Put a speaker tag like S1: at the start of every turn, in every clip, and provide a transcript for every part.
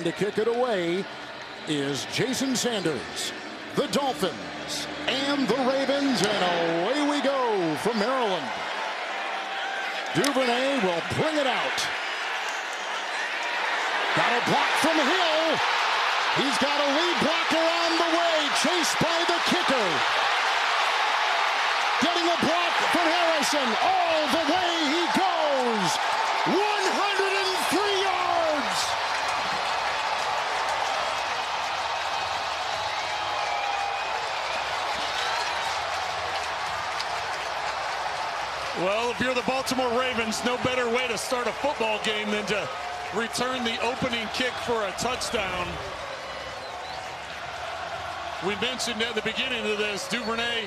S1: And to kick it away is Jason Sanders. The Dolphins and the Ravens, and away we go from Maryland. Duvernay will bring it out. Got a block from Hill. He's got a lead blocker on the way, chased by the kicker. Getting a block from Harrison. All the way he goes. 103 yards.
S2: Well, if you're the Baltimore Ravens, no better way to start a football game than to return the opening kick for a touchdown. We mentioned at the beginning of this, Duvernay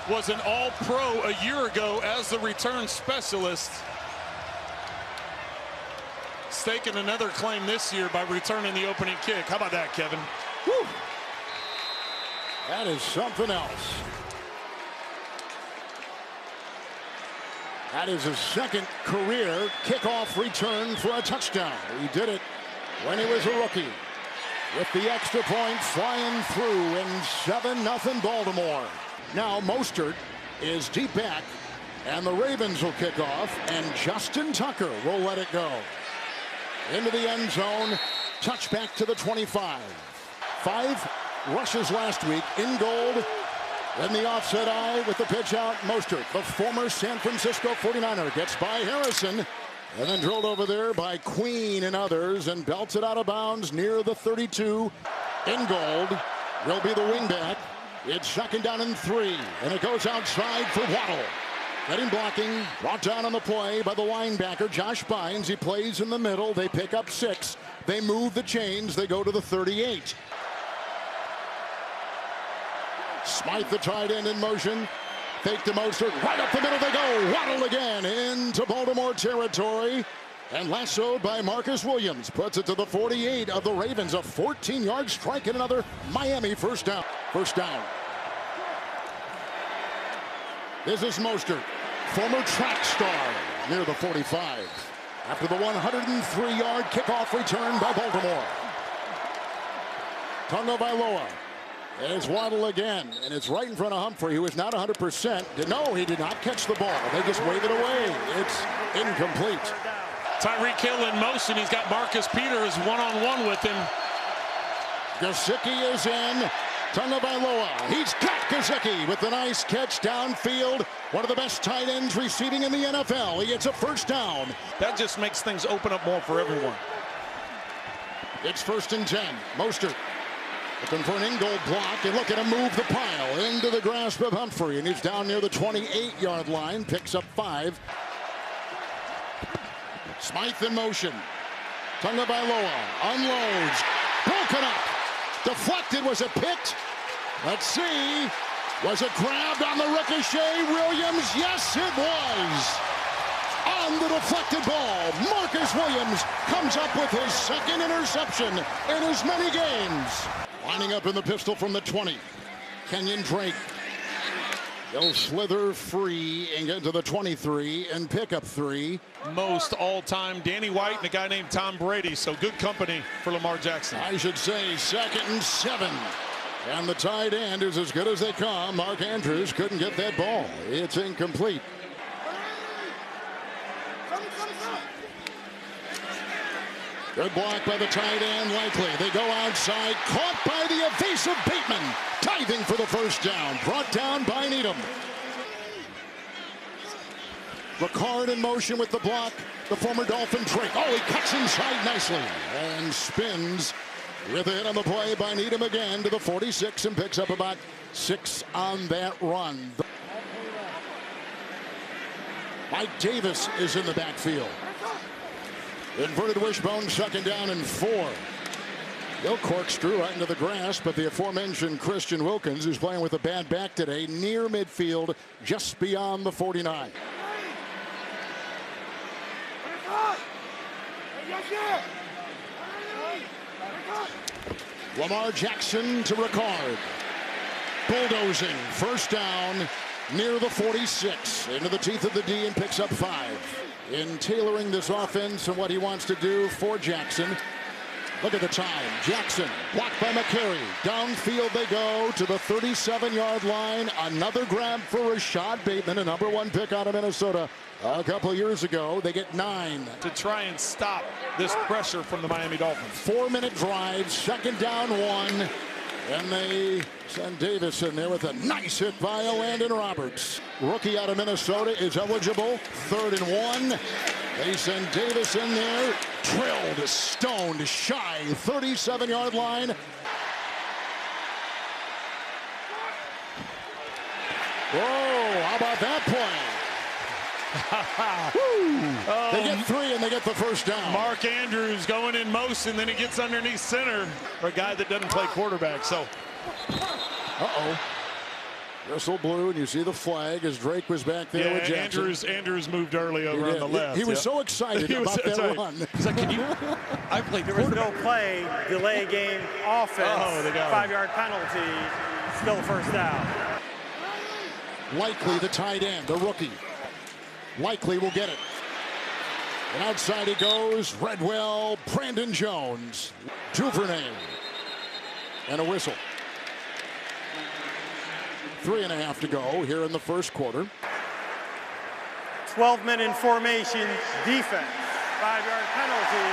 S2: was an all-pro a year ago as the return specialist. Staking another claim this year by returning the opening kick. How about that, Kevin?
S1: Whew. That is something else. That is his second career kickoff return for a touchdown. He did it when he was a rookie. With the extra point flying through in 7-0 Baltimore. Now Mostert is deep back, and the Ravens will kick off, and Justin Tucker will let it go. Into the end zone, touchback to the 25. 5 rushes last week in gold. Then the offset eye with the pitch out. Mostert, the former San Francisco 49er, gets by Harrison, and then drilled over there by Queen and others, and belts it out of bounds near the 32. In gold will be the wingback. It's 2nd down and 3, and it goes outside for Waddle. Getting blocking, brought down on the play by the linebacker, Josh Bynes. He plays in the middle. They pick up 6. They move the chains. They go to the 38. Smythe, the tight end, in motion. Fake to Mostert. Right up the middle they go. Waddle again into Baltimore territory. And lassoed by Marcus Williams. Puts it to the 48 of the Ravens. A 14-yard strike and another Miami first down. First down. This is Mostert, former track star, near the 45. After the 103-yard kickoff return by Baltimore. Tagovailoa. There's Waddle again, and it's right in front of Humphrey, who is not 100%. No, he did not catch the ball. They just wave it away. It's incomplete.
S2: Tyreek Hill in motion. He's got Marcus Peters one-on-one with him.
S1: Gesicki is in. Tagovailoa. He's got Gesicki with the nice catch downfield. One of the best tight ends receiving in the NFL. He gets a first down.
S2: That just makes things open up more for everyone.
S1: It's 1st and 10. Mostert looking for an in-goal block, and look at him move the pile into the grasp of Humphrey, and he's down near the 28-yard line, picks up 5. Smythe in motion. Tagovailoa unloads, broken up, deflected. Was it picked? Let's see. Was it grabbed on the ricochet? Williams, yes it was. On the deflected ball, Marcus Williams comes up with his 2nd interception in as many games. Lining up in the pistol from the 20. Kenyon Drake. They'll slither free and get to the 23 and pick up 3.
S2: Most all-time Danny White and a guy named Tom Brady. So good company for Lamar Jackson.
S1: I should say 2nd and 7. And the tight end is as good as they come. Mark Andrews couldn't get that ball. It's incomplete. Good block by the tight end, likely. They go outside, caught by the evasive Bateman. Diving for the first down, brought down by Needham. Ricard in motion with the block. The former Dolphin Drake. Oh, he cuts inside nicely and spins with a hit on the play by Needham again to the 46 and picks up about 6 on that run. Mike Davis is in the backfield. Inverted wishbone, 2nd down and 4. He'll corkscrew right into the grass, but the aforementioned Christian Wilkins, who's playing with a bad back today, near midfield, just beyond the 49. Lamar Jackson to Ricard. Bulldozing, first down near the 46. Into the teeth of the D and picks up 5. In tailoring this offense and what he wants to do for Jackson, Look at the time. Jackson blocked by McCary. Downfield they go to the 37-yard line. Another grab for Rashad Bateman, a #1 pick out of Minnesota a couple of years ago. They get 9
S2: to try and stop this pressure from the Miami Dolphins.
S1: 4-minute drive, second down 1. And they send Davis in there with a nice hit by Landon Roberts. Rookie out of Minnesota is eligible. 3rd and 1. They send Davis in there. Drilled, stoned, shy, 37-yard line. Whoa, how about that play? They get 3 and they get the first down.
S2: Mark Andrews going in motion, then he gets underneath center for a guy that doesn't play quarterback. So,
S1: whistle blew, and you see the flag as Drake was back there with Jackson.
S2: Andrews moved early over on the left.
S1: He was so excited about that run.
S2: He's like, can you? I played.
S3: There was no play, delay game offense. 5-yard penalty, still first down.
S1: Likely the tight end, the rookie. Likely will get it. And outside he goes. Redwell, Brandon Jones, Duvernay, and a whistle. 3.5 to go here in the first quarter.
S3: 12-men in formation, defense. 5-yard penalty,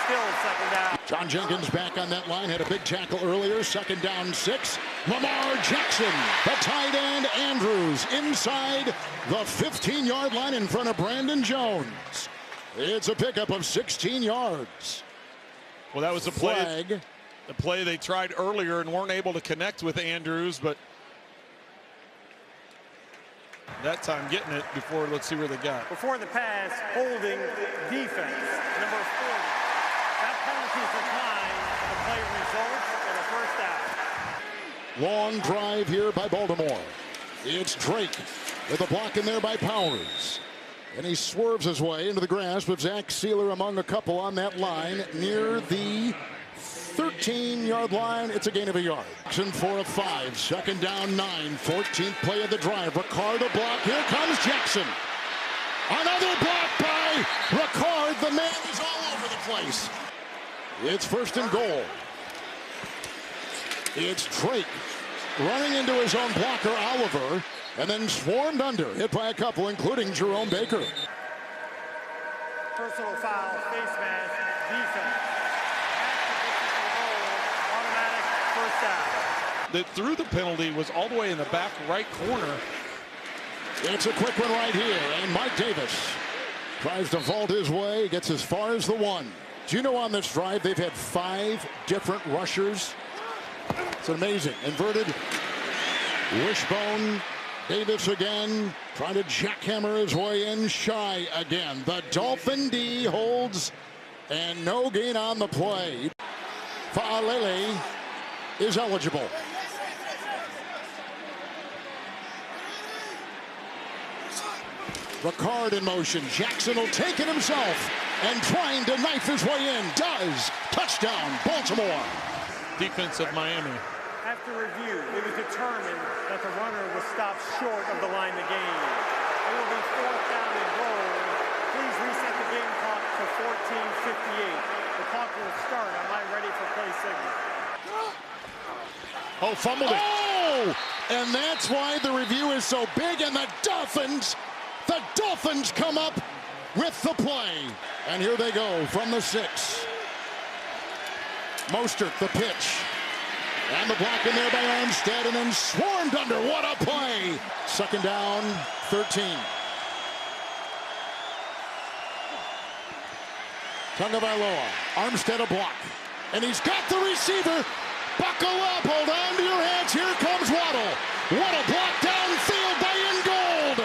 S3: still second down.
S1: John Jenkins back on that line, had a big tackle earlier. Second down 6. Lamar Jackson, the tight end. Andrews inside the 15-yard line in front of Brandon Jones. It's a pickup of 16 yards.
S2: Well, that was a play. The play they tried earlier and weren't able to connect with Andrews, but that time getting it before. Let's see where they got.
S3: Before the pass, holding defense, number 40. That penalty declined. The play results in a first down.
S1: Long drive here by Baltimore. It's Drake with a block in there by Powers. And he swerves his way into the grasp of Zach Sealer among a couple on that line near the 13-yard line. It's a gain of a yard. Jackson for a 5. Second down 9. 14th play of the drive. Ricard a block. Here comes Jackson. Another block by Ricard. The man is all over the place. It's 1st and goal. It's Drake running into his own blocker, Oliver, and then swarmed under, hit by a couple, including Jerome Baker.
S3: Personal foul, face mask, defense. Automatic first down.
S2: That threw the penalty was all the way in the back right corner.
S1: It's a quick one right here, and Mike Davis tries to vault his way, gets as far as the 1. Do you know on this drive they've had 5 different rushers? It's amazing. Inverted wishbone. Davis again, trying to jackhammer his way in. Shy again. The Dolphin D holds, and no gain on the play. Fa'alele is eligible. Ricard in motion. Jackson will take it himself, and trying to knife his way in. Does. Touchdown, Baltimore.
S2: Defense of Miami.
S3: After review, it was determined that the runner was stopped short of the line of the game. It will be 4th down and goal. Please reset the game clock to 14:58. The clock will start on my ready for play signal.
S2: Oh, fumbled it.
S1: Oh! And that's why the review is so big, and the Dolphins come up with the play. And here they go from the 6. Mostert, the pitch. And the block in there by Armstead, and then swarmed under. What a play! Second down, 13. Tagovailoa, Armstead a block. And he's got the receiver. Buckle up, hold on to your hats. Here comes Waddle. What a block downfield by Ingold.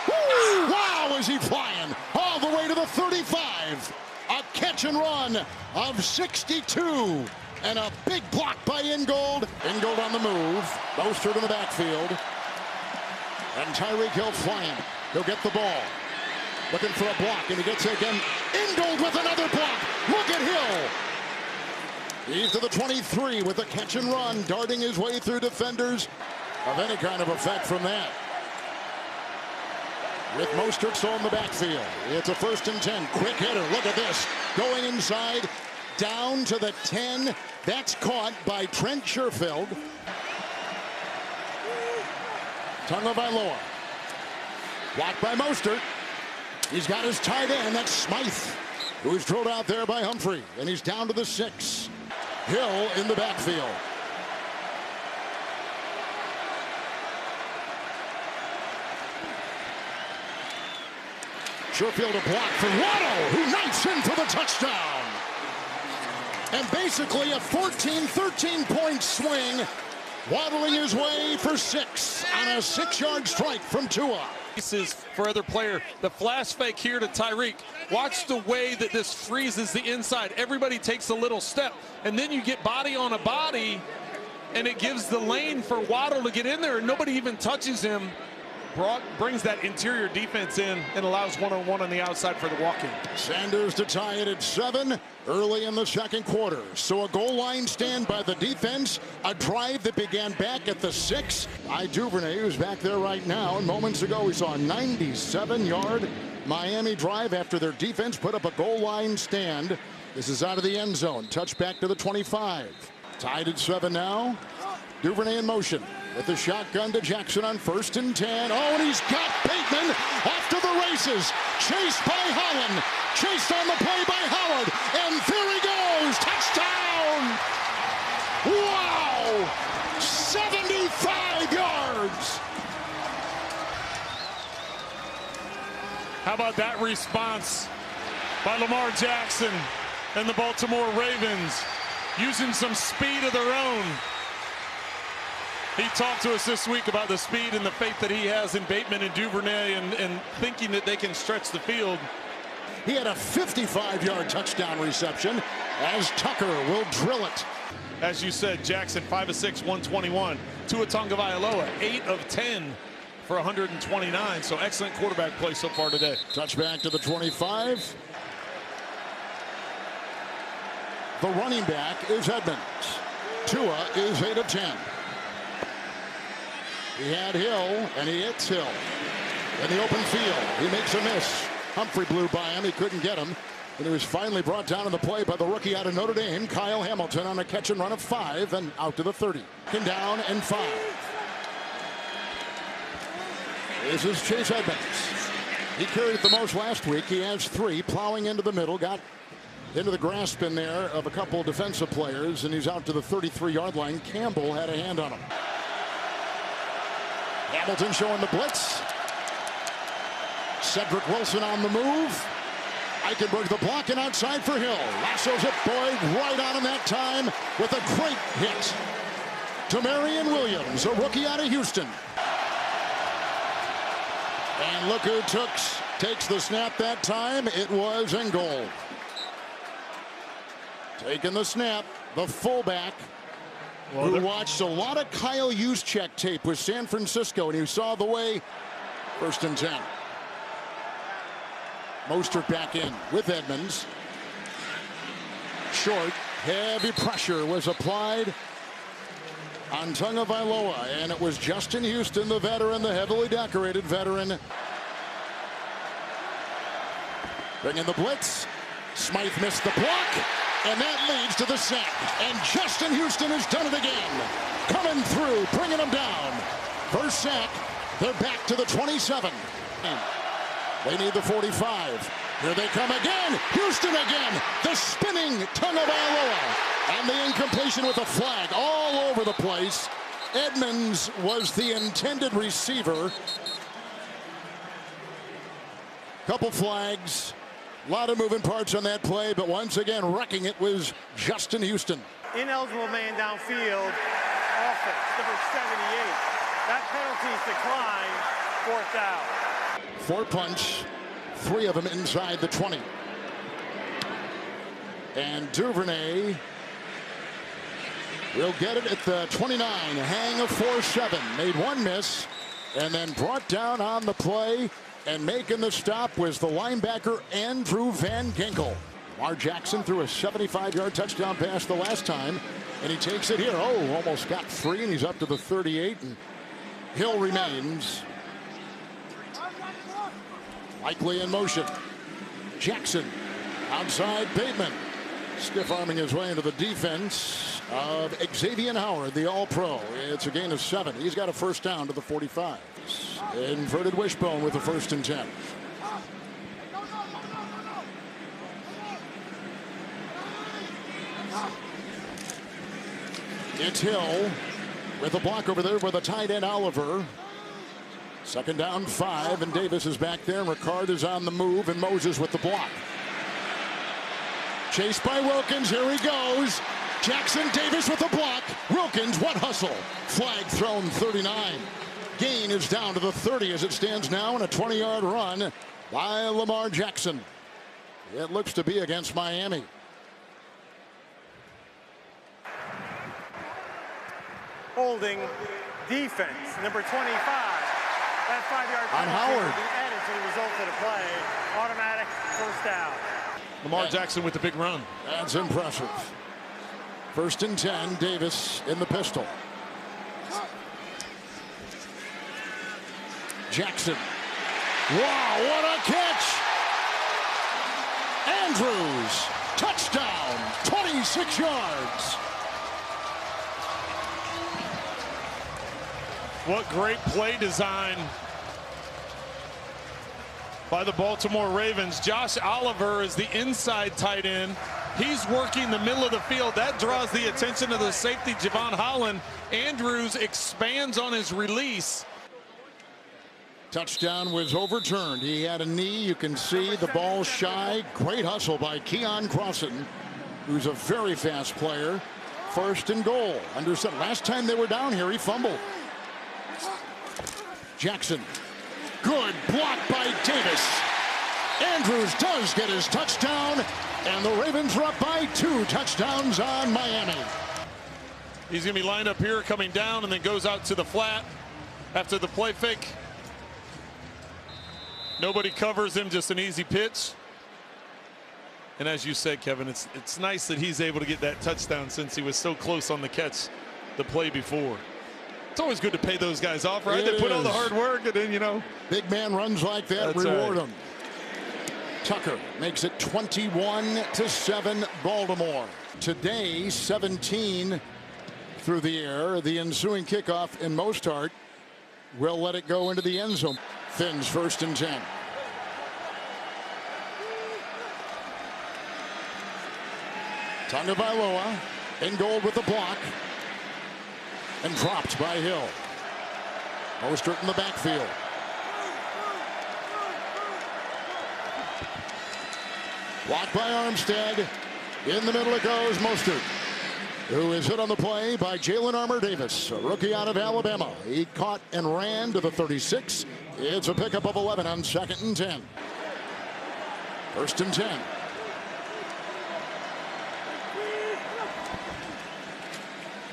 S1: Woo! Wow, is he flying all the way to the 35. A catch and run of 62. And a big block by Ingold. Ingold on the move. Mostert in the backfield. And Tyreek Hill flying. He'll get the ball. Looking for a block, and he gets it again. Ingold with another block. Look at Hill. He's to the 23 with a catch and run, darting his way through defenders. Of any kind of effect from that. With Mostert still in the backfield. It's a 1st and 10. Quick hitter. Look at this. Going inside. down to the 10. That's caught by Trent Sherfield. Tagovailoa. Blocked by Mostert. He's got his tight end. That's Smythe, who's drilled out there by Humphrey. And he's down to the 6. Hill in the backfield. Sherfield a block for Waddle, who knifes in for the touchdown. And basically a 13-point swing, waddling his way for 6 on a 6-yard strike from Tua.
S2: For other player, the flash fake here to Tyreek. Watch the way that this freezes the inside. Everybody takes a little step, and then you get body on a body, and it gives the lane for Waddle to get in there, and nobody even touches him. Brings that interior defense in and allows one-on-one on the outside for the walk-in.
S1: Sanders to tie it at 7 early in the second quarter. So a goal line stand by the defense. A drive that began back at the 6. Duvernay, who's back there right now. And moments ago, we saw a 97-yard Miami drive after their defense put up a goal line stand. This is out of the end zone. Touchback to the 25. Tied at 7 now. Duvernay in motion with the shotgun to Jackson on 1st and 10. Oh, and he's got Bateman off to the races. Chased by Holland. Chased on the play by Howard. And there he goes. Touchdown. Wow. 75 yards.
S2: How about that response by Lamar Jackson and the Baltimore Ravens, using some speed of their own. He talked to us this week about the speed and the faith that he has in Bateman and Duvernay, and thinking that they can stretch the field.
S1: He had a 55-yard touchdown reception as Tucker will drill it.
S2: As you said, Jackson 5 of 6, 121. Tua Tagovailoa 8 of 10 for 129. So excellent quarterback play so far today.
S1: Touchback to the 25. The running back is Edmonds. Tua is 8 of 10. He had Hill, and he hits Hill in the open field. He makes a miss. Humphrey blew by him. He couldn't get him. And he was finally brought down in the play by the rookie out of Notre Dame, Kyle Hamilton, on a catch and run of 5 and out to the 30. Down and 5. This is Chase Edmonds. He carried it the most last week. He has 3, plowing into the middle. Got into the grasp in there of a couple defensive players, and he's out to the 33-yard line. Campbell had a hand on him. Hamilton showing the blitz. Cedric Wilson on the move. Eichenberg the block and outside for Hill. Lassos it, Boyd right on him that time with a great hit. Tamarian Williams, a rookie out of Houston. And look who takes the snap that time. It was Ingold. Taking the snap, the fullback. Who watched a lot of Kyle Juszczyk tape with San Francisco, and he saw the way. 1st and 10. Mostert back in with Edmonds. Short, heavy pressure was applied on Tagovailoa, and it was Justin Houston, the veteran, the heavily decorated veteran. Bringing the blitz. Smythe missed the block. And that leads to the sack. And Justin Houston has done it again. Coming through, bringing them down. First sack. They're back to the 27. They need the 45. Here they come again. Houston again. The spinning Tagovailoa. And the incompletion with a flag all over the place. Edmonds was the intended receiver. Couple flags. A lot of moving parts on that play, but once again, wrecking it was Justin Houston.
S3: Ineligible man downfield, offense, number 78. That penalty's declined, 4th down.
S1: 4 punts, 3 of them inside the 20. And Duvernay will get it at the 29. Hang of 4-7. Made 1 miss, and then brought down on the play. And making the stop was the linebacker Andrew Van Ginkel. Lamar Jackson threw a 75-yard touchdown pass the last time, and he takes it here. Oh, almost got 3, and he's up to the 38. And Hill remains. Likely in motion. Jackson outside Bateman. Stiff arming his way into the defense of Xavier Howard, the All-Pro. It's a gain of 7. He's got a first down to the 45. Inverted wishbone with the 1st and 10. It's Hill with a block over there for the tight end Oliver. 2nd down 5, and Davis is back there. Ricard is on the move, and Moses with the block. Chased by Wilkins. Here he goes. Jackson Davis with the block. Wilkins, what hustle? Flag thrown, 39. Gain is down to the 30 as it stands now, in a 20-yard run by Lamar Jackson. It looks to be against Miami.
S3: Holding defense, number 25. That 5-yard
S1: on Howard.
S3: Will be added to the result of the play. Automatic first down.
S2: Lamar Jackson with the big run.
S1: That's impressive. 1st and 10, Davis in the pistol. Jackson. Wow, what a catch! Andrews, touchdown, 26 yards.
S2: What great play design by the Baltimore Ravens. Josh Oliver is the inside tight end. He's working the middle of the field. That draws the attention of the safety, Javon Holland. Andrews expands on his release.
S1: Touchdown was overturned. He had a knee. You can see the ball shy. Great hustle by Keon Crossan, who's a very fast player. 1st and goal. Last time they were down here, he fumbled. Jackson. Good block by Davis. Andrews does get his touchdown, and the Ravens are up by 2 touchdowns on Miami.
S2: He's going to be lined up here, coming down, and then goes out to the flat after the play fake. Nobody covers him, just an easy pitch. And as you said, Kevin, it's nice that he's able to get that touchdown since he was so close on the catch the play before. It's always good to pay those guys off, right? They put all the hard work, and then, you know.
S1: Big man runs like that, reward him. Tucker makes it 21-7 Baltimore. Today, 17 through the air. The ensuing kickoff in Mostart will let it go into the end zone. Fins 1st and 10. Tagovailoa in goal with the block. And dropped by Hill. Mostert in the backfield. Blocked by Armstead. In the middle it goes Mostert, who is hit on the play by Jalen Armour-Davis, a rookie out of Alabama. He caught and ran to the 36. It's a pickup of 11 on 2nd and 10. 1st and 10.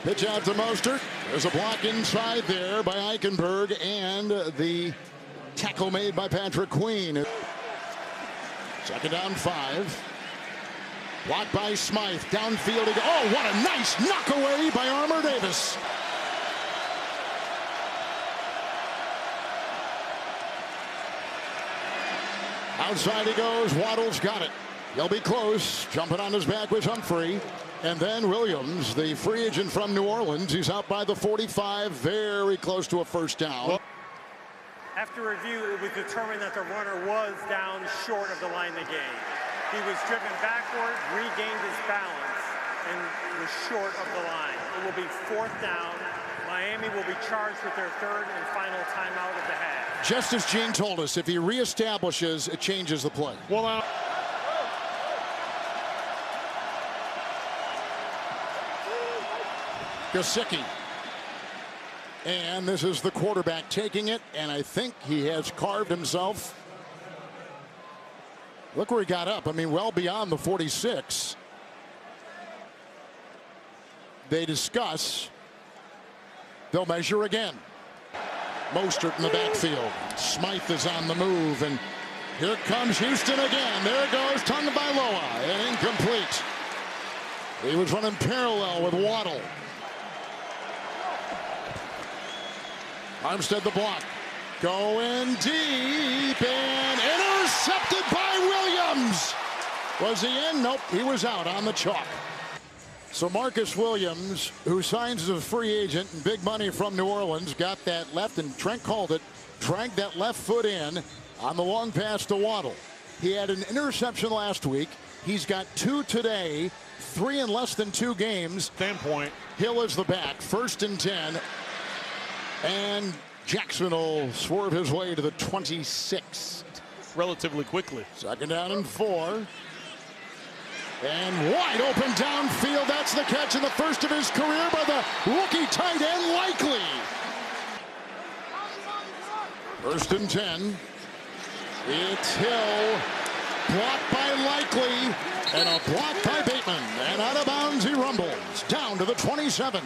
S1: Pitch out to Mostert. There's a block inside there by Eichenberg, and the tackle made by Patrick Queen. 2nd down 5. Blocked by Smythe. Downfield. Oh, what a nice knockaway by Armour-Davis. Outside he goes. Waddle's got it. He'll be close. Jumping on his back was Humphrey. And then Williams, the free agent from New Orleans. He's out by the 45. Very close to a first down.
S3: After review, it was determined that the runner was down short of the line of the game. He was driven backward, regained his balance, and was short of the line. It will be 4th down. Miami will be charged with their 3rd and final timeout of the half.
S1: Just as Gene told us, if he reestablishes, it changes the play.
S2: Well,
S1: Gesicki. And this is the quarterback taking it, and I think he has carved himself. Look where he got up. I mean, well beyond the 46. They discuss. They'll measure again. Mostert in the backfield. Smythe is on the move, and here comes Houston again. There goes Tagovailoa, and incomplete. He was running parallel with Waddle. Armstead the block. Going deep and intercepted by Williams. Was he in? Nope, he was out on the chalk. So Marcus Williams, who signs as a free agent and big money from New Orleans, got that left, and Trent called it, dragged that left foot in on the long pass to Waddle. He had an interception last week. He's got 2 today, 3 in less than 2 games.
S2: Standpoint.
S1: Hill is the back, 1st and 10. And Jackson will swerve his way to the 26.
S2: Relatively quickly.
S1: 2nd down and 4. And wide open downfield. That's the catch, in the first of his career by the rookie tight end, Likely. 1st and 10. It's Hill. Blocked by Likely. And a block by Bateman. And out of bounds he rumbles. Down to the 27.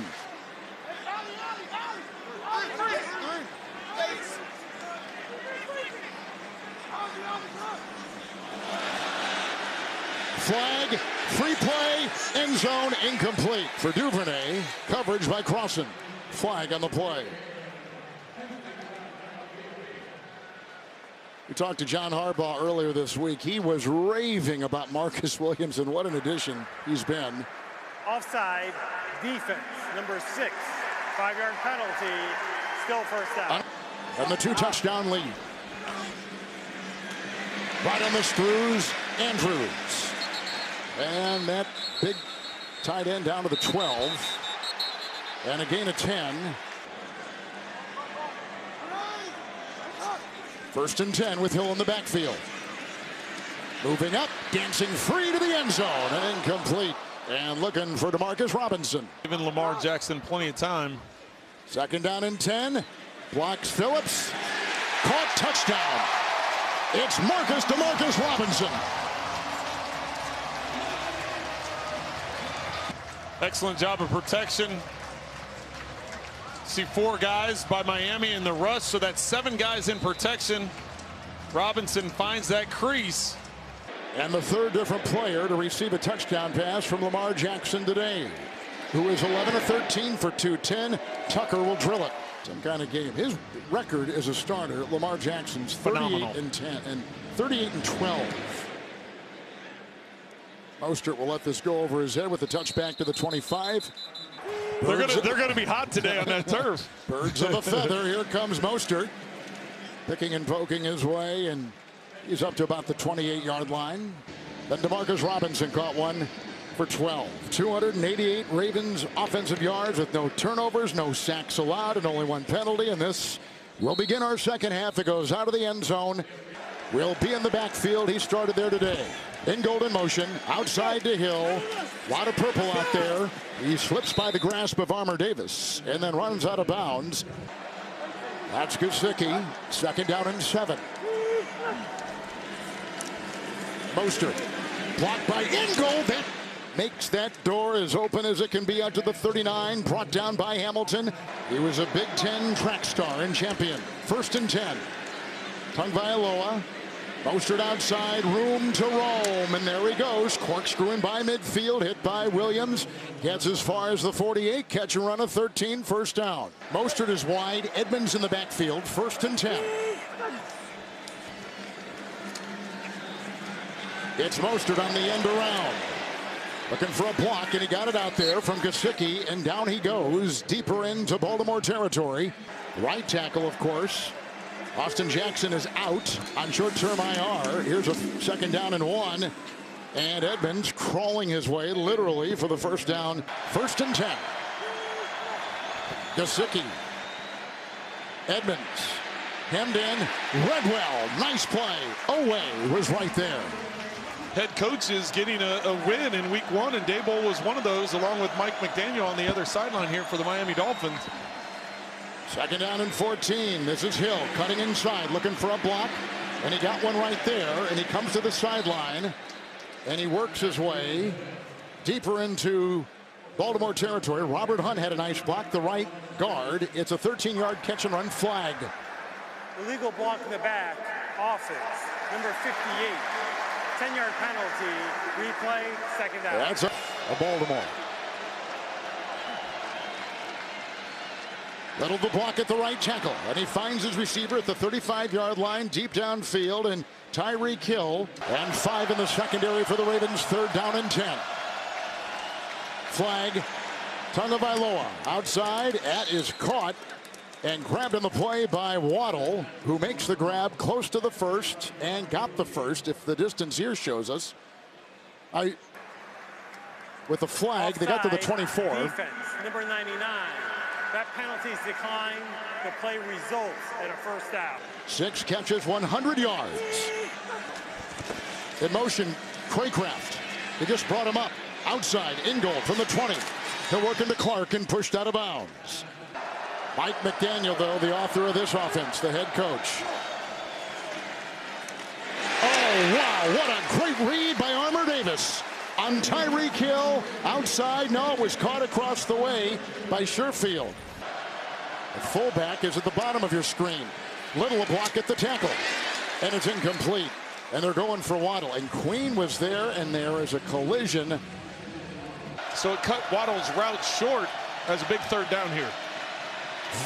S1: Flag, free play, end zone, incomplete for Duvernay. Coverage by Crossan. Flag on the play. We talked to John Harbaugh earlier this week. He was raving about Marcus Williams, and what an addition he's been.
S3: Offside, defense, number 6. 5-yard penalty, still first down.
S1: And the 2-touchdown lead. Right on the screws, Andrews. And that big tight end down to the 12. And a gain of 10. 1st and 10 with Hill in the backfield. Moving up, dancing free to the end zone, and incomplete. And looking for DeMarcus Robinson.
S2: Giving Lamar Jackson plenty of time.
S1: 2nd down and 10. Blocks Phillips. Caught, touchdown. It's DeMarcus Robinson.
S2: Excellent job of protection. See 4 guys by Miami in the rush, so that's 7 guys in protection. Robinson finds that crease.
S1: And the 3rd different player to receive a touchdown pass from Lamar Jackson today, who is 11 of 13 for 210. Tucker will drill it. Some kind of game. His record as a starter, Lamar Jackson's 38 and 10 and 38 and 12. Mostert will let this go over his head with a touchback to the 25.
S2: They're going to be hot today on that turf.
S1: Birds of a feather. Here comes Mostert, picking and poking his way, and he's up to about the 28-yard line. Then DeMarcus Robinson caught one for 12. 288 Ravens offensive yards with no turnovers, no sacks allowed, and only 1 penalty. And this will begin our second half. It goes out of the end zone. Will be in the backfield. He started there today. In golden motion, outside to Hill. A lot of purple out there. He slips by the grasp of Armour Davis and then runs out of bounds. That's Gesicki. 2nd down and 7. Mostert blocked by Ingold. That makes that door as open as it can be out to the 39. Brought down by Hamilton. He was a Big Ten track star and champion. 1st and 10. Tagovailoa. Mostert outside, room to roam, and there he goes, corkscrewing by midfield, hit by Williams, gets as far as the 48, catch and run of 13, 1st down. Mostert is wide, Edmonds in the backfield, 1st and 10. It's Mostert on the end around, looking for a block, and he got it out there from Gesicki, and down he goes, deeper into Baltimore territory. Right tackle, of course. Austin Jackson is out on short-term IR. Here's a 2nd down and 1. And Edmonds crawling his way literally for the 1st down. 1st and 10. Gesicki. Edmonds. Hemmed in. Redwell. Nice play. Oweh was right there.
S2: Head coach is getting a win in week 1, and Daboll was one of those, along with Mike McDaniel on the other sideline here for the Miami Dolphins.
S1: 2nd down and 14. This is Hill cutting inside, looking for a block. And he got one right there. And he comes to the sideline. And he works his way deeper into Baltimore territory. Robert Hunt had a nice block, the right guard. It's a 13-yard catch and run flag.
S3: Illegal block in the back, offense, number 58. 10-yard penalty, replay, 2nd down.
S1: That's a Baltimore. Little the block at the right tackle, and he finds his receiver at the 35-yard line, deep downfield, and Tyreek Hill, and 5 in the secondary for the Ravens, 3rd down and 10. Flag, Tagovailoa outside, is caught and grabbed on the play by Waddle, who makes the grab close to the first and got the first, if the distance here shows us. With the flag,
S3: Offside,
S1: they got to the 24.
S3: Defense, number 99. That penalty is declined. The play results in a first down.
S1: 6 catches, 100 yards. In motion, Craycraft. They just brought him up. Outside, in goal from the 20. He'll work into Clark and pushed out of bounds. Mike McDaniel, though, the author of this offense, the head coach. Oh, wow, what a great read by Armour Davis. On Tyreek Hill, outside, no, it was caught across the way by Sherfield. The fullback is at the bottom of your screen. Little a block at the tackle, and it's incomplete. And they're going for Waddle, and Queen was there, and there is a collision.
S2: So it cut Waddle's route short as a big 3rd down here.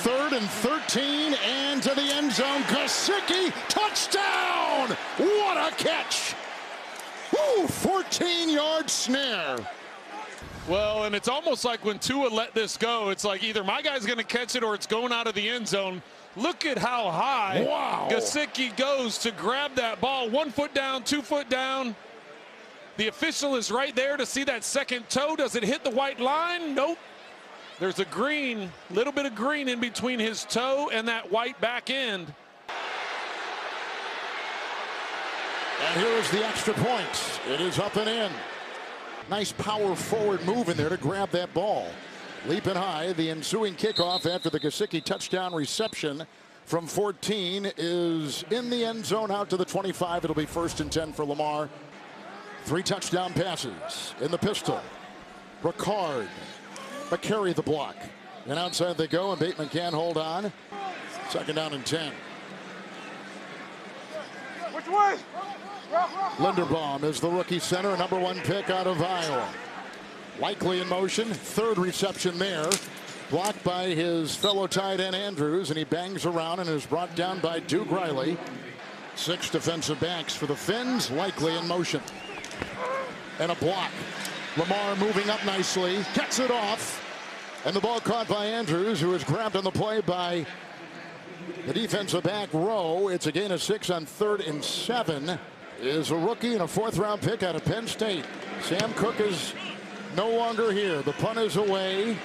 S1: 3rd and 13, and to the end zone. Gesicki, touchdown! What a catch! Woo, 14-yard snare.
S2: Well, and it's almost like when Tua let this go, it's like either my guy's going to catch it or it's going out of the end zone. Look at how high Gesicki goes to grab that ball. 1 foot down, 2 foot down. The official is right there to see that second toe. Does it hit the white line? Nope. There's a green, little bit of green in between his toe and that white back end.
S1: And here is the extra point. It is up and in. Nice power forward move in there to grab that ball. Leaping high, the ensuing kickoff after the Gesicki touchdown reception from 14 is in the end zone out to the 25. It'll be 1st and 10 for Lamar. 3 touchdown passes in the pistol. Ricard, McCarry the block. And outside they go, and Bateman can't hold on. 2nd down and 10.
S3: Which way?
S1: Linderbaum is the rookie center, number 1 pick out of Iowa. Likely in motion, 3rd reception there. Blocked by his fellow tight end Andrews, and he bangs around and is brought down by Duke Riley. 6 defensive backs for the Finns, likely in motion. And a block. Lamar moving up nicely, gets it off. And the ball caught by Andrews, who is grabbed on the play by the defensive back Rowe. It's a gain of 6 on 3rd and 7. Is a rookie and a 4th-round pick out of Penn State. Sam Cook is no longer here. The punt is away.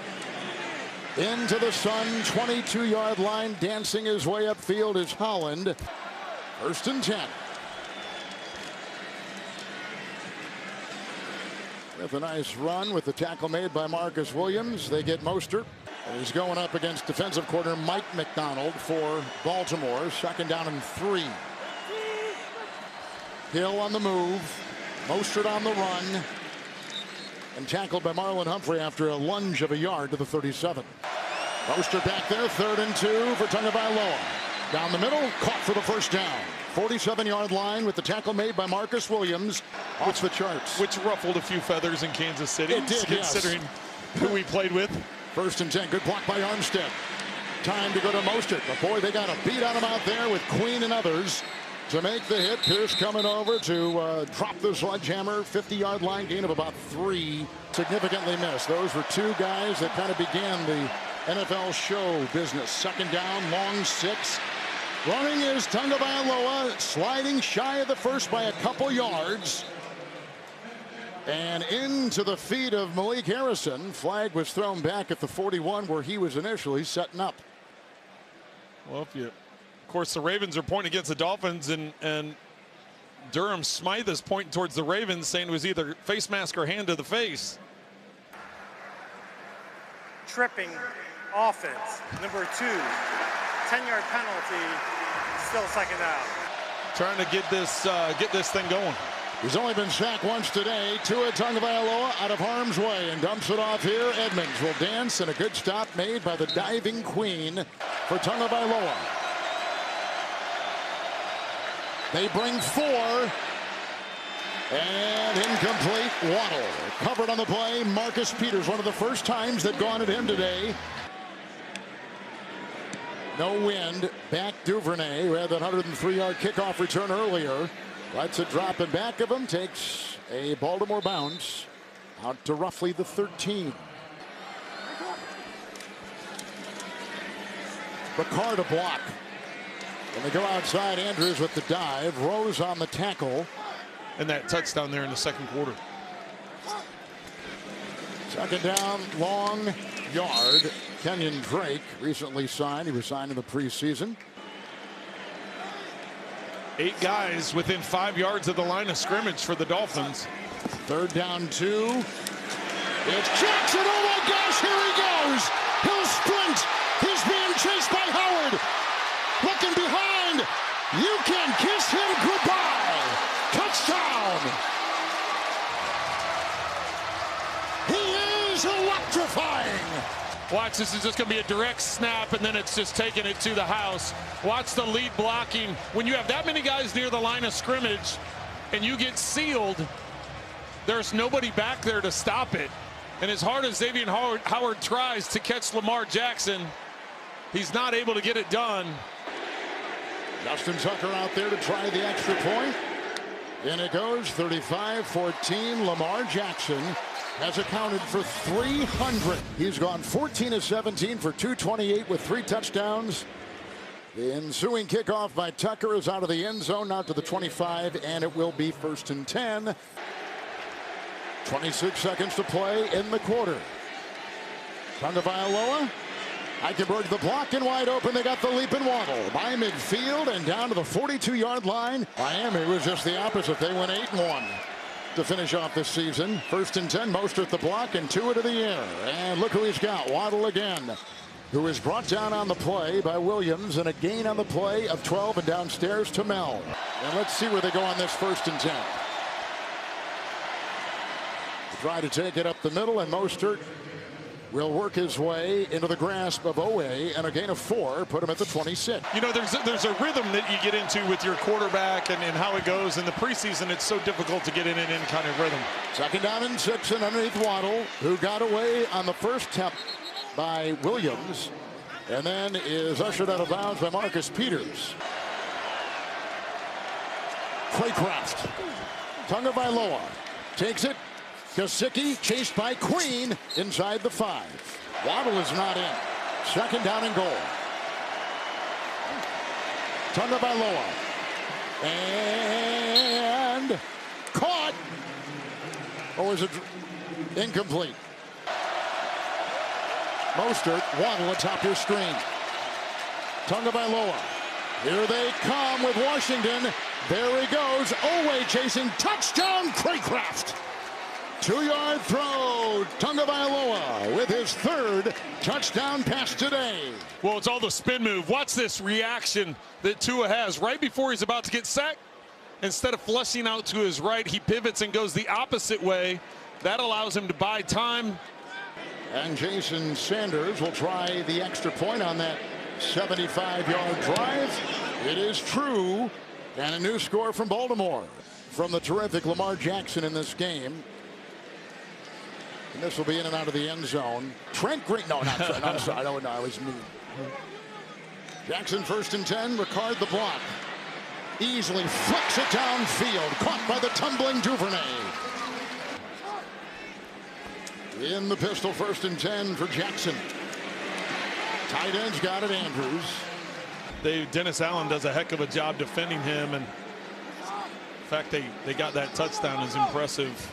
S1: Into the sun, 22-yard line, dancing his way upfield is Holland. 1st and 10. With a nice run with the tackle made by Marcus Williams. They get Mostert. And he's going up against defensive coordinator Mike McDonald for Baltimore. 2nd down and 3. Hill on the move. Mostert on the run. And tackled by Marlon Humphrey after a lunge of a yard to the 37. Mostert back there, 3rd and 2 for Tagovailoa. Down the middle, caught for the 1st down. 47-yard line with the tackle made by Marcus Williams. Off the charts.
S2: Which ruffled a few feathers in Kansas City.
S1: It did,
S2: considering who he played with.
S1: 1st and 10, good block by Armstead. Time to go to Mostert. But boy, they got a beat on him out there with Queen and others to make the hit. Pierce coming over to drop the sledgehammer. 50-yard line, gain of about 3. Significantly missed. Those were 2 guys that kind of began the NFL show business. 2nd down, long 6. Running is Tagovailoa, sliding shy of the first by a couple yards. And into the feet of Malik Harrison. Flag was thrown back at the 41 where he was initially setting up.
S2: Well, of course, the Ravens are pointing against the Dolphins, and Durham Smythe is pointing towards the Ravens, saying it was either face mask or hand to the face.
S3: Tripping offense, number 2. 10-yard penalty, still 2nd down.
S2: Trying to get this thing going.
S1: He's only been sacked once today. Tua Tagovailoa out of harm's way and dumps it off here. Edmonds will dance, and a good stop made by the diving Queen for Tagovailoa. They bring 4. And incomplete. Waddle covered on the play. Marcus Peters, one of the first times they've gone at him today. No wind. Back Duvernay, who had that 103-yard kickoff return earlier. Lets it drop in back of him. Takes a Baltimore bounce out to roughly the 13. Ricard to block. When they go outside, Andrews with the dive. Rose on the tackle.
S2: And that touchdown there in the second quarter.
S1: Second down, long yard. Kenyon Drake recently signed. He was signed in the preseason.
S2: 8 guys within 5 yards of the line of scrimmage for the Dolphins.
S1: Third down 2. It's Jackson. Oh my gosh, here he goes. He'll sprint. He's being chased by Howard. Looking behind. You can kiss him goodbye. Touchdown. He is electrifying.
S2: Watch, this is just going to be a direct snap, and then it's just taking it to the house. Watch the lead blocking. When you have that many guys near the line of scrimmage and you get sealed, there's nobody back there to stop it. And as hard as Xavier Howard tries to catch Lamar Jackson, he's not able to get it done.
S1: Justin Tucker out there to try the extra point. In it goes, 35-14. Lamar Jackson has accounted for 300. He's gone 14 of 17 for 228 with 3 touchdowns. The ensuing kickoff by Tucker is out of the end zone, now to the 25, and it will be 1st and 10. 26 seconds to play in the quarter. Tagovailoa. Eichenberg the block and wide open. They got the leap and waddle by midfield and down to the 42-yard line. Miami was just the opposite. They went 8-1 to finish off this season. 1st and 10. Mostert the block and 2 into the air. And look who he's got. Waddle again, who is brought down on the play by Williams, and a gain on the play of 12 and downstairs to Mel. And let's see where they go on this 1st and 10. Try to take it up the middle, and Mostert will work his way into the grasp of Owe, and a gain of 4 put him at the 26.
S2: You know, there's a rhythm that you get into with your quarterback and how it goes. In the preseason, it's so difficult to get in any kind of rhythm.
S1: 2nd down and 6, and underneath Waddle, who got away on the first attempt by Williams, and then is ushered out of bounds by Marcus Peters. Craycraft. Tagovailoa takes it. Gesicki chased by Queen inside the 5. Waddle is not in. 2nd down and goal. Tagovailoa. And caught. Or was it incomplete? Mostert, Waddle atop your screen. Tagovailoa. Here they come with Washington. There he goes. Owe chasing. Touchdown, Craycraft. 2-yard throw. Tagovailoa with his 3rd touchdown pass today.
S2: Well, it's all the spin move. Watch this reaction that Tua has right before he's about to get sacked. Instead of flushing out to his right, he pivots and goes the opposite way. That allows him to buy time.
S1: And Jason Sanders will try the extra point on that 75-yard drive. It is true. And a new score from Baltimore from the terrific Lamar Jackson in this game. And this will be in and out of the end zone. Trent Green. No, not Trent. I'm sorry. No, I was me. Jackson 1st and 10. Ricard the block. Easily flicks it downfield. Caught by the tumbling Duvernay. In the pistol, 1st and 10 for Jackson. Tight end's got it, Andrews.
S2: Dennis Allen does a heck of a job defending him, and the fact they got that touchdown is impressive.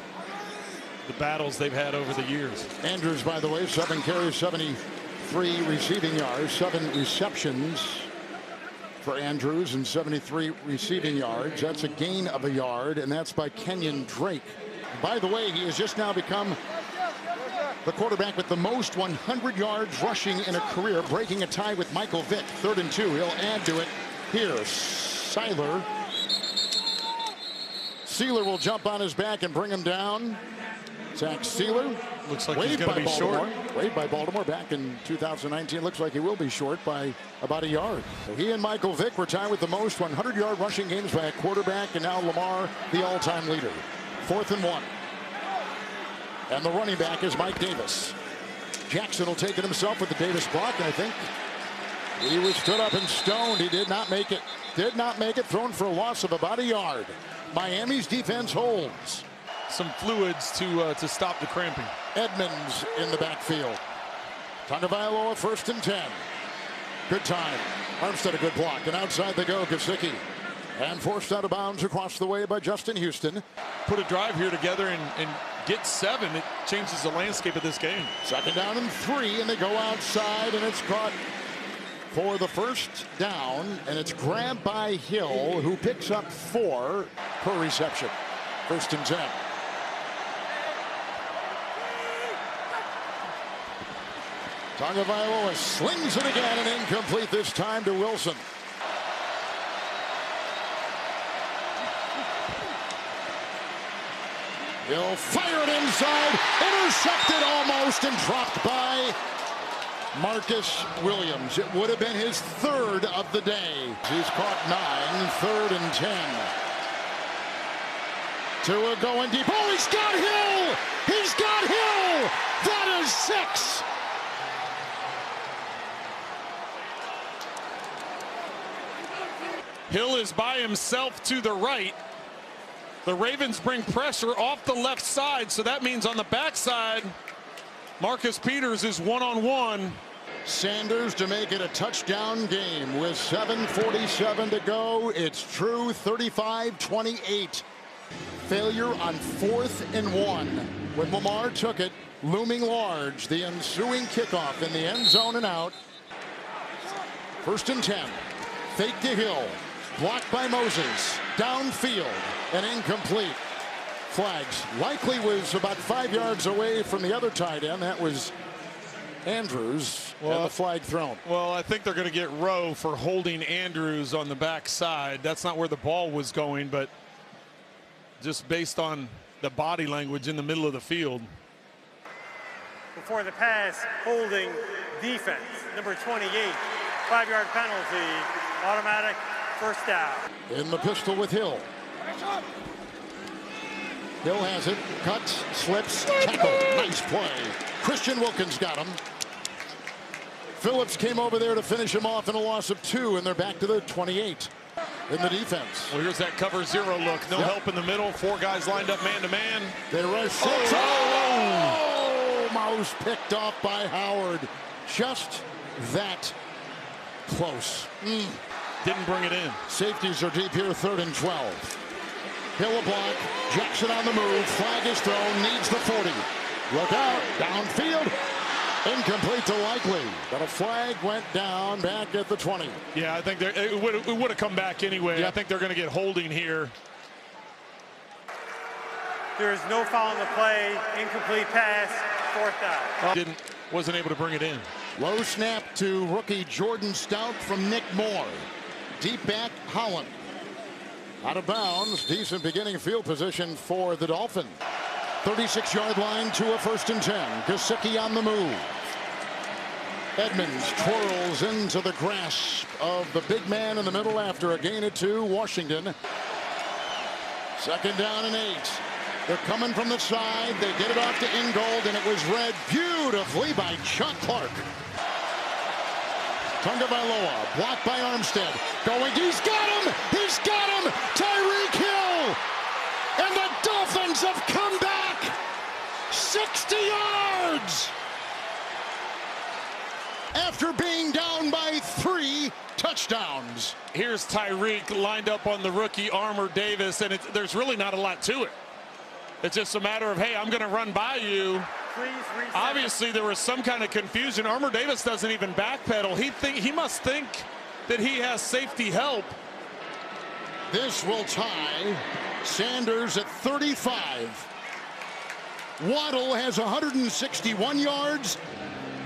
S2: The battles they've had over the years.
S1: Andrews, by the way, 7 carries, 73 receiving yards, 7 receptions for Andrews and 73 receiving yards. That's a gain of a yard, and that's by Kenyon Drake. By the way, he has just now become the quarterback with the most 100 yards rushing in a career, breaking a tie with Michael Vick. 3rd and 2. He'll add to it here. Sealer will jump on his back and bring him down. Zach Sealer.
S2: Looks like he's going to be short.
S1: Waived by Baltimore back in 2019. Looks like he will be short by about a yard. So he and Michael Vick were tied with the most 100-yard rushing games by a quarterback, and now Lamar, the all-time leader. 4th and 1. And the running back is Mike Davis. Jackson will take it himself with the Davis block, I think. He was stood up and stoned. He did not make it. Did not make it. Thrown for a loss of about a yard. Miami's defense holds.
S2: Some fluids to stop the cramping.
S1: Edmonds in the backfield. Tagovailoa 1st and 10. Good time. Armstead a good block. And outside they go. Gesicki. And forced out of bounds across the way by Justin Houston.
S2: Put a drive here together and get 7. It changes the landscape of this game.
S1: 2nd down and 3. And they go outside. And it's caught for the 1st down. And it's grabbed by Hill, who picks up 4 per reception. 1st and 10. Tagovailoa slings it again and incomplete this time to Wilson. He'll fire it inside, intercepted almost and dropped by Marcus Williams. It would have been his 3rd of the day. He's caught 9, 3rd and 10. Tua going deep. Oh, he's got Hill! He's got Hill! That is 6!
S2: Hill is by himself to the right. The Ravens bring pressure off the left side, so that means on the backside, Marcus Peters is one-on-one.
S1: Sanders to make it a touchdown game with 7:47 to go. It's true, 35-28. Failure on 4th and 1. When Lamar took it, looming large, the ensuing kickoff in the end zone and out. 1st and 10. Fake to Hill. Blocked by Moses. Downfield and incomplete. Flags. Likely was about 5 yards away from the other tight end. That was Andrews. And the flag thrown.
S2: Well, I think they're going to get Rowe for holding Andrews on the backside. That's not where the ball was going, but just based on the body language in the middle of the field.
S3: Before the pass, holding defense. Number 28, 5-yard penalty, automatic 1st down.
S1: In the pistol with Hill. Hill has it. Cuts, slips, tackled. Nice play. Christian Wilkins got him. Phillips came over there to finish him off in a loss of 2, and they're back to the 28 in the defense.
S2: Well, here's that cover 0 look. No help in the middle. 4 guys lined up man-to-man.
S1: They rush 6. Oh! Mouse picked off by Howard. Just that close.
S2: Didn't bring it in.
S1: Safeties are deep here, 3rd and 12. Hill a block. Jackson on the move. Flag is thrown. Needs the 40. Look out. Downfield. Incomplete to Likely. But a flag went down back at the 20.
S2: Yeah, I think it would have come back anyway.
S1: Yep.
S2: I think they're going to get holding here.
S3: There is no foul on the play. Incomplete pass. 4th down.
S2: Wasn't able to bring it in.
S1: Low snap to rookie Jordan Stout from Nick Moore. Deep back Holland. Out of bounds. Decent beginning field position for the Dolphins. 36-yard line to a 1st and 10. Gesicki on the move. Edmonds twirls into the grasp of the big man in the middle after a gain of 2. Washington. 2nd down and 8. They're coming from the side. They get it off to Ingold, and it was read beautifully by Chuck Clark. Tagovailoa blocked by Armstead. Going, he's got him! He's got him! Tyreek Hill! And the Dolphins have come back 60 yards! After being down by 3 touchdowns.
S2: Here's Tyreek lined up on the rookie Armour Davis, and there's really not a lot to it. It's just a matter of, hey, I'm going to run by you. Obviously, there was some kind of confusion. Armour Davis doesn't even backpedal. He must think that he has safety help.
S1: This will tie Sanders at 35. Waddle has 161 yards.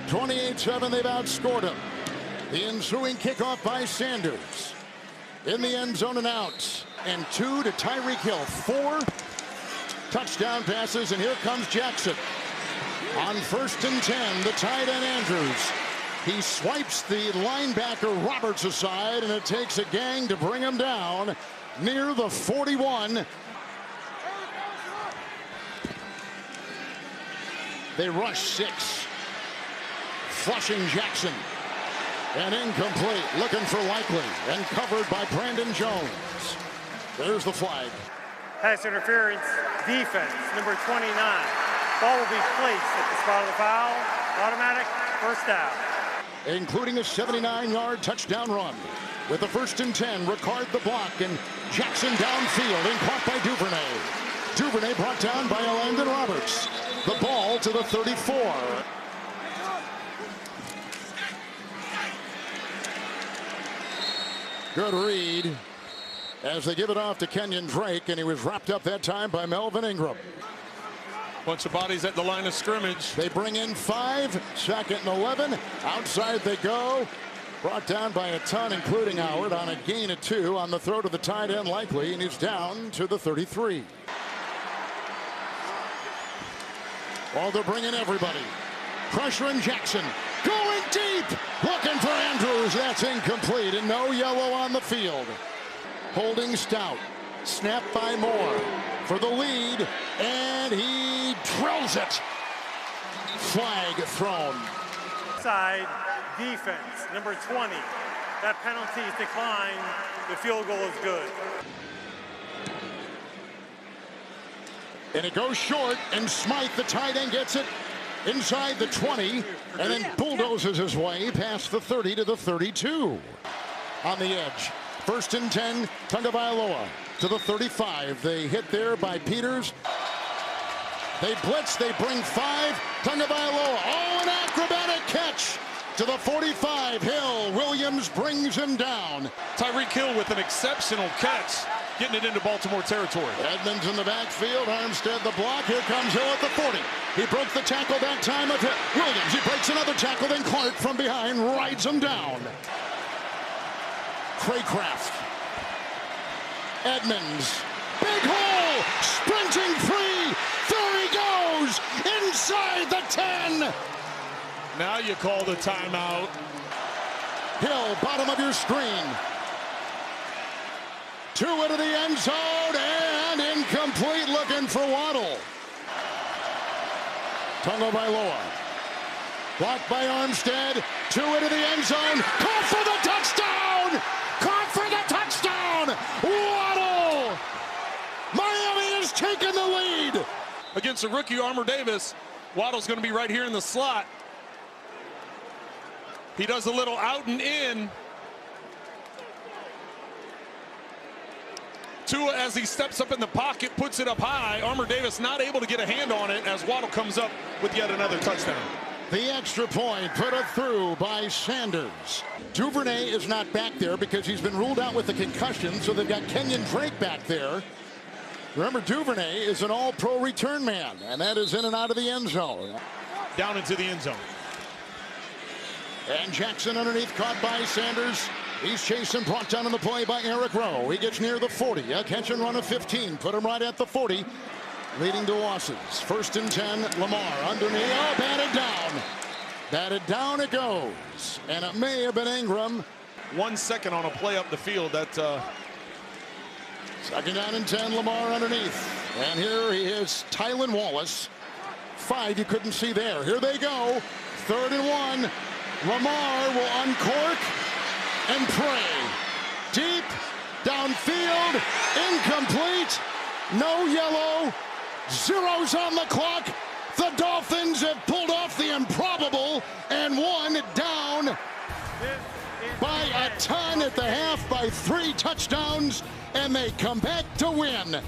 S1: 28-7, they've outscored him. The ensuing kickoff by Sanders. In the end zone and out. And 2 to Tyreek Hill. 4 touchdown passes, and here comes Jackson. On 1st and 10, the tight end Andrews. He swipes the linebacker Roberts aside, and it takes a gang to bring him down near the 41. They rush 6. Flushing Jackson. And incomplete, looking for Likely, and covered by Brandon Jones. There's the flag.
S3: Pass interference, defense, number 29. Ball will be placed at the spot of the foul. Automatic, first down.
S1: Including a 79-yard touchdown run. With the 1st and 10, Ricard the block, and Jackson downfield and caught by Duvernay. Duvernay brought down by Landon Roberts. The ball to the 34. Good read as they give it off to Kenyon Drake, and he was wrapped up that time by Melvin Ingram.
S2: Bunch of bodies at the line of scrimmage.
S1: They bring in 5, 2nd and 11. Outside they go. Brought down by a ton, including Howard, on a gain of 2 on the throw to the tight end Likely, and he's down to the 33. Well, they're bringing everybody. Pressuring Jackson. Going deep. Looking for Andrews. That's incomplete, and no yellow on the field. Holding Stout. Snap by Moore for the lead, and he drills it. Flag thrown.
S3: Side defense, number 20. That penalty is declined. The field goal is good.
S1: And it goes short, and Smythe, the tight end, gets it inside the 20, and then bulldozes his way past the 30 to the 32. On the edge, 1st and 10, Tagovailoa to the 35. They hit there by Peters. They blitz, they bring 5. Tagovailoa, oh, an acrobatic catch to the 45. Hill, Williams brings him down.
S2: Tyreek Hill with an exceptional catch, getting it into Baltimore territory.
S1: Edmonds in the backfield, Armstead the block. Here comes Hill at the 40. He broke the tackle that time of Williams. He breaks another tackle, then Clark from behind rides him down. Craycraft. Edmonds. Big hole. Sprinting free. There he goes. Inside the 10.
S2: Now you call the timeout.
S1: Hill, bottom of your screen. 2 into the end zone, and incomplete, looking for Waddle. Tagovailoa. Blocked by Armstead. 2 into the end zone. Caught for the touchdown! Caught for the touchdown! Waddle! Miami has taken the lead!
S2: Against a rookie, Armour Davis, Waddle's going to be right here in the slot. He does a little out and in. Tua, as he steps up in the pocket, puts it up high. Armour Davis not able to get a hand on it as Waddle comes up with yet another touchdown.
S1: The extra point put it through by Sanders. Duvernay is not back there because he's been ruled out with a concussion, so they've got Kenyon Drake back there. Remember, Duvernay is an all-pro return man, and that is in and out of the end zone.
S2: Down into the end zone.
S1: And Jackson underneath, caught by Sanders. He's chased and brought down on the play by Eric Rowe. He gets near the 40. A catch and run of 15. Put him right at the 40. Leading to losses. 1st and 10, Lamar underneath. Oh, batted down. Batted down it goes. And it may have been Ingram.
S2: 1 second on a play up the field. That
S1: 2nd down and 10, Lamar underneath. And here he is, Tylan Wallace. 5 you couldn't see there. Here they go. 3rd and 1. Lamar will uncork and pray. Deep, downfield, incomplete, no yellow, zeros on the clock. The Dolphins have pulled off the improbable and won down by a ton at the half by 3 touchdowns, and they come back to win.